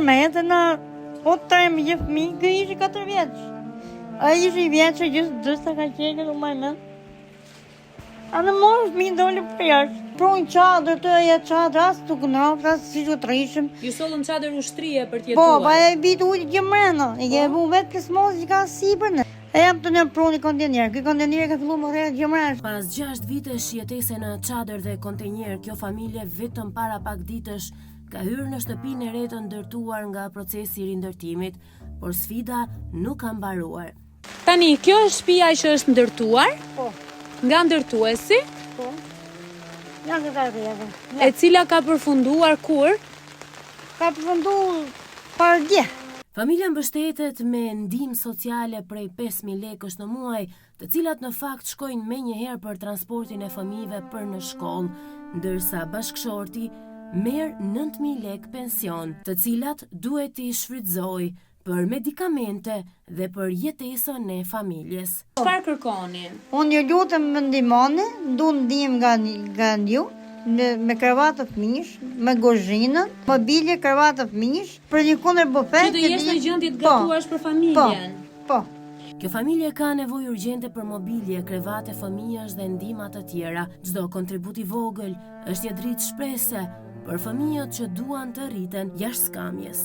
14 na po 13 fëmijë, ky ishte 4 vjeç. Ai ishte I vjeçë gjithë dësta ka qenë u më. A në morë fëmijë dole për jashtë. Projnë çadër të ja çadër as tuk naftë, as si që të rishëm. Ju sollën çadër ushtrie për të Po, jetuar. pa e bitë ujtë gjëmrena. E ke bu vetë kësmos që ka sipër në. E jam të në proni kontener. Ky kontener ka fillu më rreth gjëmresh. Pas 6 vitesh jetese në çadër dhe kontenjer, kjo familje vetëm para pak ditësh ka hyrë në shtëpinë e re të ndërtuar nga procesi I rindërtimit, por sfida nuk ka mbaruar. Tani, kjo është shtëpia që është ndërtuar Po, nga ndërtuesi, po. Ja këta rredhe. e cila ka përfunduar kur? Ka përfundu par dje. Familja mbështetet me ndihmë sociale prej 5.000 lekësh në muaj, të cilat në fakt shkojnë menjëherë për transportin e fëmijëve për në shkollë, ndërsa bashkëshorti merr 9.000 lekë pension, të cilat duhet I shfrytëzoj për medikamente dhe për jetesën e familjes. Çfarë kërkoni? Unë ju lutem më ndihmoni, du ndihmë nga ju, me kravatë të fëmijësh, me gozhinën, mobilje kravatë të fëmijësh, për një kundër bufet. Që të jesh në gjendje të gatuash për familjen. Po. Kjo familje ka nevojë urgjente për mobilje, krevate fëmijësh dhe ndihma të tjera. Çdo kontribut I vogël është një dritë shprese për fëmijët që duan të rriten jashtë skamjes.